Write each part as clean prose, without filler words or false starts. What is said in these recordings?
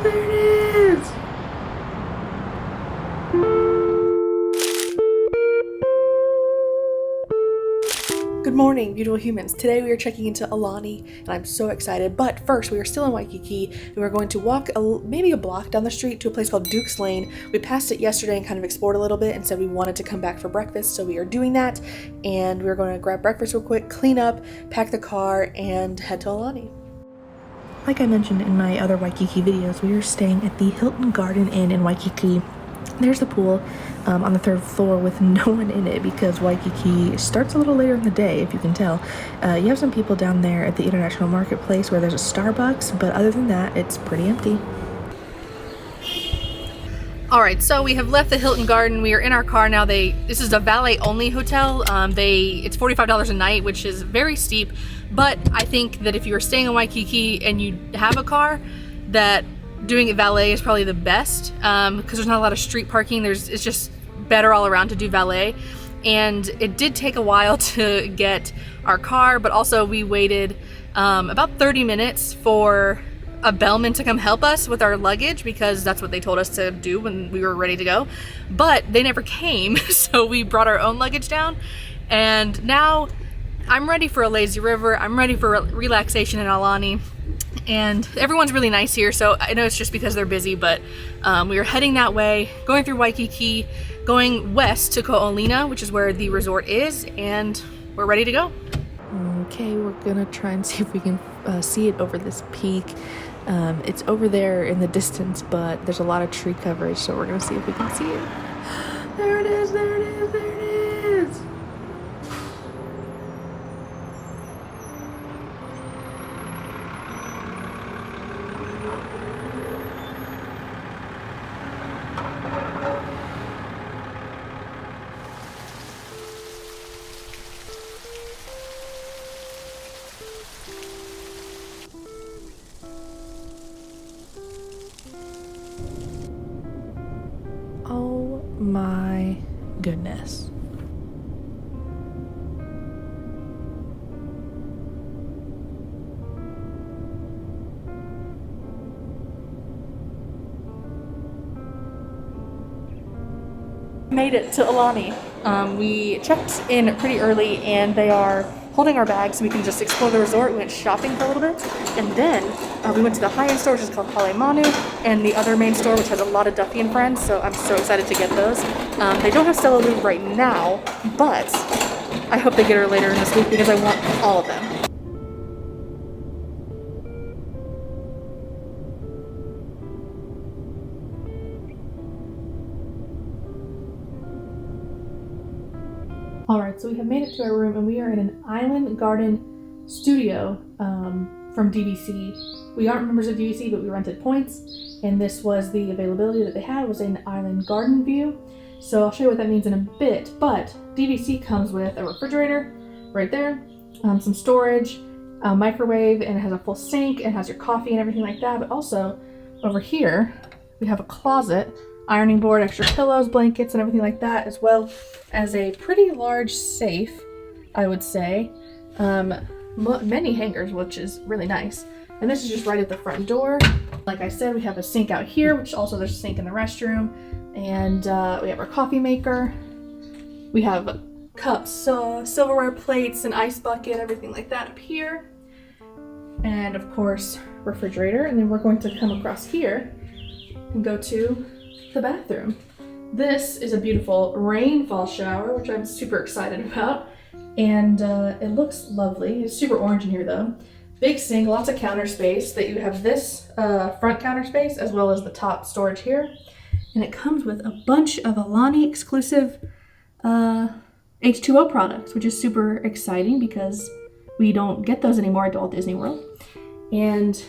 There it is! Good morning, beautiful humans. Today we are checking into Aulani, and I'm so excited. But first, we are still in Waikiki, and we're going to walk maybe a block down the street to a place called Duke's Lane. We passed it yesterday and kind of explored a little bit and said we wanted to come back for breakfast, so we are doing that. And we're going to grab breakfast real quick, clean up, pack the car, and head to Aulani. Like I mentioned in my other Waikiki videos, we are staying at the Hilton Garden Inn in Waikiki. There's the pool on the third floor with no one in it because Waikiki starts a little later in the day, if you can tell. You have some people down there at the International Marketplace where there's a Starbucks, but other than that, it's pretty empty. Alright, so we have left the Hilton Garden. We are in our car now. This is a valet-only hotel. It's $45 a night, which is very steep, but I think that if you are staying in Waikiki and you have a car, that doing it valet is probably the best because there's not a lot of street parking. It's just better all around to do valet. And it did take a while to get our car, but also we waited about 30 minutes for a bellman to come help us with our luggage because that's what they told us to do when we were ready to go. But they never came, so we brought our own luggage down. And now I'm ready for a lazy river. I'm ready for relaxation in Aulani. And everyone's really nice here, so I know it's just because they're busy, but we are heading that way, going through Waikiki, going west to Ko Olina, which is where the resort is, and we're ready to go. Okay, we're gonna try and see if we can see it over this peak. It's over there in the distance, but there's a lot of tree coverage, so we're gonna see if we can see it. There it is, there it is, there it is! Oh my goodness. Made it to Aulani. We checked in pretty early and they are holding our bags so we can just explore the resort. We went shopping for a little bit, and then we went to the high-end store, which is called Manu, and the other main store, which has a lot of Duffy and Friends, so I'm so excited to get those. They don't have Stella Lou right now, but I hope they get her later in this week because I want all of them. Alright, so we have made it to our room and we are in an Island Garden studio from DVC. We aren't members of DVC, but we rented points, and this was the availability that they had, was an Island Garden view. So I'll show you what that means in a bit, but DVC comes with a refrigerator right there, some storage, a microwave, and it has a full sink, and it has your coffee and everything like that, but also over here we have a closet, ironing board, extra pillows, blankets, and everything like that, as well as a pretty large safe, I would say. Many hangers, which is really nice. And this is just right at the front door. Like I said, we have a sink out here, which also there's a sink in the restroom. And we have our coffee maker. We have cups, silverware plates, an ice bucket, everything like that up here. And of course, refrigerator. And then we're going to come across here and go to the bathroom. This is a beautiful rainfall shower, which I'm super excited about. And it looks lovely. It's super orange in here though. Big sink, lots of counter space. That you have this front counter space as well as the top storage here. And it comes with a bunch of Aulani exclusive H2O products, which is super exciting because we don't get those anymore at Walt Disney World. And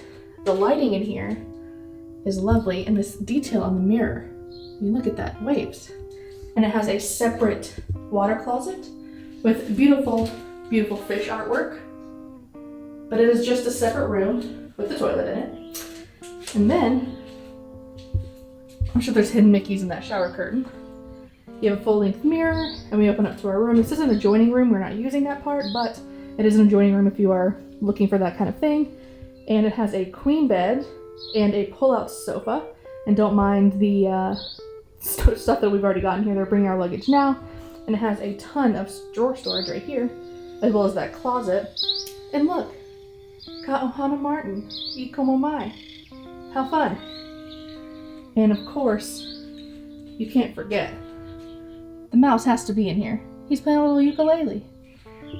the lighting in here is lovely, and this detail on the mirror, I mean, look at that, waves. And it has a separate water closet with beautiful, beautiful fish artwork. But it is just a separate room with the toilet in it. And then, I'm sure there's hidden Mickeys in that shower curtain. You have a full-length mirror, and we open up to our room. This is an adjoining room. We're not using that part, but it is an adjoining room if you are looking for that kind of thing. And it has a queen bed and a pull-out sofa. And don't mind the stuff that we've already gotten here. They're bringing our luggage now. And it has a ton of drawer storage right here, as well as that closet. And look, Ka Ohana Martin, I Komo Mai. How fun. And of course, you can't forget, the mouse has to be in here. He's playing a little ukulele.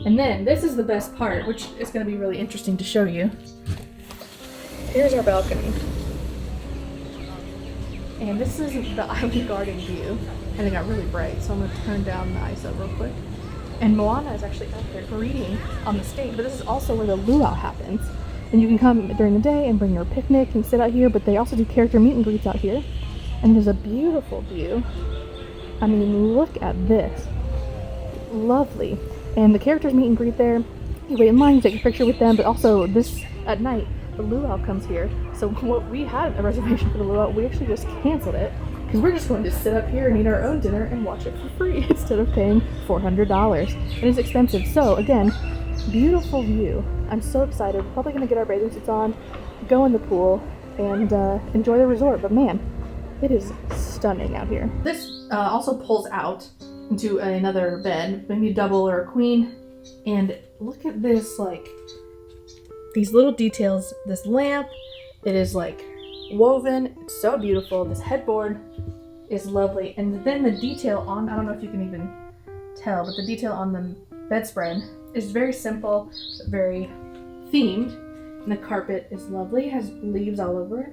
And then, this is the best part, which is going to be really interesting to show you. Here's our balcony. And this is the island garden view. And it got really bright, so I'm going to turn down the ISO real quick. And Moana is actually out there greeting on the stage, but this is also where the luau happens. And you can come during the day and bring your picnic and sit out here, but they also do character meet and greets out here. And there's a beautiful view. I mean, look at this. Lovely. And the characters meet and greet there. You wait in line, you take a picture with them, but also this at night, the luau comes here. So what we had a reservation for the luau, we actually just canceled it because we're just going to sit up here and eat our own dinner and watch it for free instead of paying $400. It is expensive. So again, beautiful view. I'm so excited. We're probably going to get our bathing suits on, go in the pool, and enjoy the resort. But man, it is stunning out here. This also pulls out into another bed, maybe a double or a queen. And look at this, like, these little details. This lamp, it is like woven. It's so beautiful. This headboard is lovely. And then the detail on, I don't know if you can even tell, but the detail on the bedspread is very simple, but very themed. And the carpet is lovely, it has leaves all over it.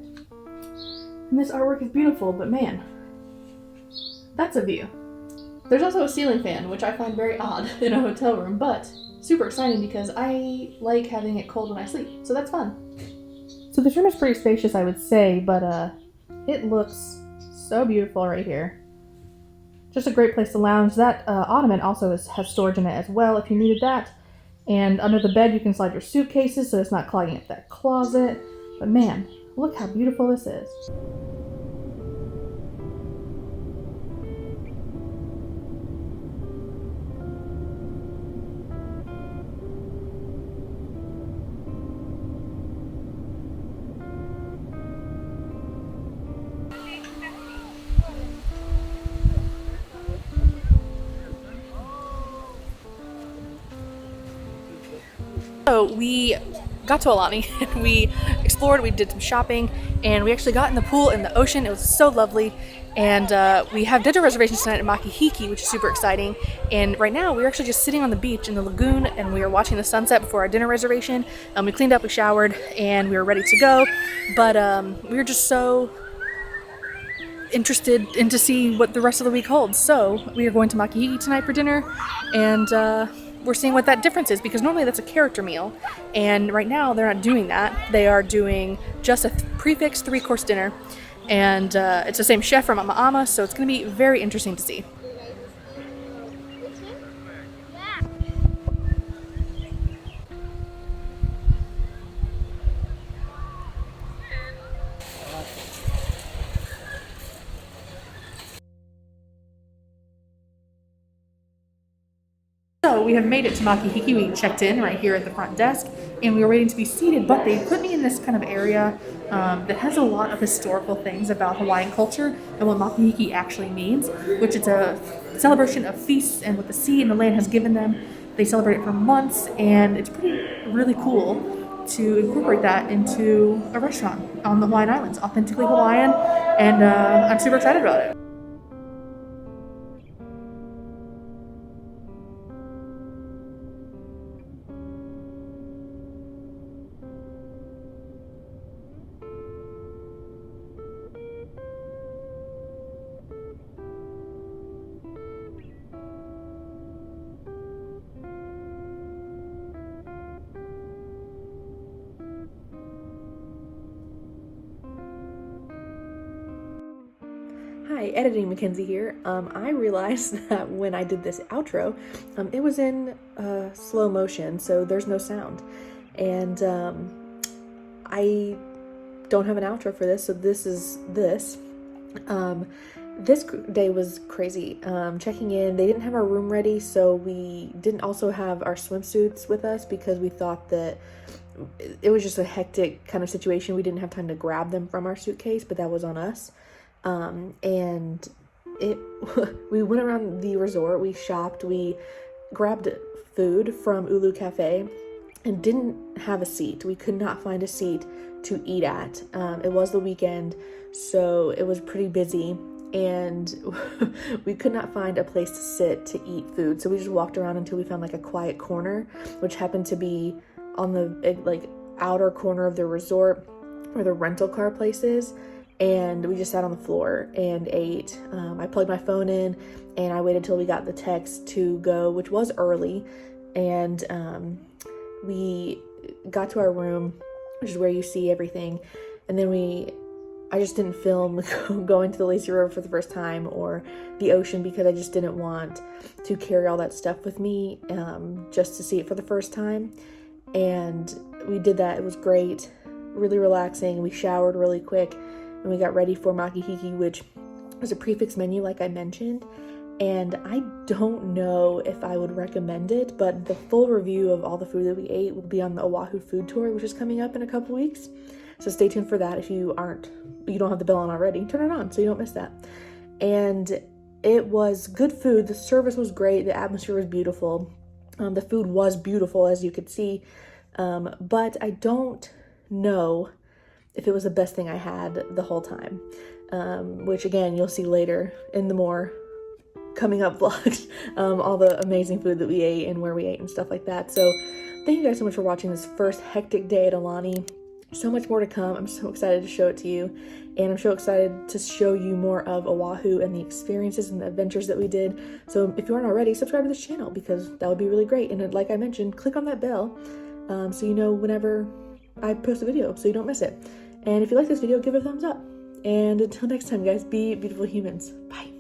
And this artwork is beautiful, but man, that's a view. There's also a ceiling fan, which I find very odd in a hotel room, but super exciting because I like having it cold when I sleep, so that's fun. So this room is pretty spacious, I would say, but it looks so beautiful right here. Just a great place to lounge. That ottoman also has storage in it as well if you needed that. And under the bed you can slide your suitcases so it's not clogging up that closet. But man, look how beautiful this is. So we got to Aulani and we explored, we did some shopping, and we actually got in the pool in the ocean. It was so lovely. And we have dinner reservations tonight at Makahiki, which is super exciting. And right now we're actually just sitting on the beach in the lagoon and we are watching the sunset before our dinner reservation. We cleaned up, we showered, and we were ready to go. But we were just so interested in to see what the rest of the week holds. So we are going to Makahiki tonight for dinner, and we're seeing what that difference is, because normally that's a character meal, and right now they're not doing that. They are doing just a prefixed 3-course dinner, and it's the same chef from Ama, so it's going to be very interesting to see. So we have made it to Makahiki. We checked in right here at the front desk and we were waiting to be seated, but they put me in this kind of area that has a lot of historical things about Hawaiian culture and what Makahiki actually means, which is a celebration of feasts and what the sea and the land has given them. They celebrate it for months, and it's really cool to incorporate that into a restaurant on the Hawaiian Islands, authentically Hawaiian, and I'm super excited about it. Hi, editing MacKenzie here. I realized that when I did this outro, it was in slow motion, so there's no sound. And I don't have an outro for this, so this is this. This day was crazy. Checking in, they didn't have our room ready, so we didn't also have our swimsuits with us because we thought that it was just a hectic kind of situation. We didn't have time to grab them from our suitcase, but that was on us. And we went around the resort, we shopped, we grabbed food from Ulu Cafe and didn't have a seat. We could not find a seat to eat at. It was the weekend, so it was pretty busy, and we could not find a place to sit to eat food. So we just walked around until we found like a quiet corner, which happened to be on the like outer corner of the resort where the rental car place is. And we just sat on the floor and ate. I plugged my phone in and I waited till we got the text to go, which was early. And we got to our room, which is where you see everything. And then I just didn't film going to the lazy river for the first time or the ocean, because I just didn't want to carry all that stuff with me just to see it for the first time. And we did that. It was great, really relaxing. We showered really quick and we got ready for Makahiki, which was a prefixed menu like I mentioned. And I don't know if I would recommend it, but the full review of all the food that we ate will be on the Oahu food tour, which is coming up in a couple weeks. So stay tuned for that. If you don't have the bell on already, turn it on so you don't miss that. And it was good food. The service was great. The atmosphere was beautiful. The food was beautiful, as you could see. But I don't know if it was the best thing I had the whole time. Which again, you'll see later in the more coming up vlogs, all the amazing food that we ate and where we ate and stuff like that. So thank you guys so much for watching this first hectic day at Aulani. So much more to come. I'm so excited to show it to you, and I'm so excited to show you more of Oahu and the experiences and the adventures that we did. So if you aren't already, subscribe to this channel, because that would be really great. And like I mentioned, click on that bell so you know whenever I post a video so you don't miss it. And if you like this video, give it a thumbs up. And until next time, guys, be beautiful humans. Bye.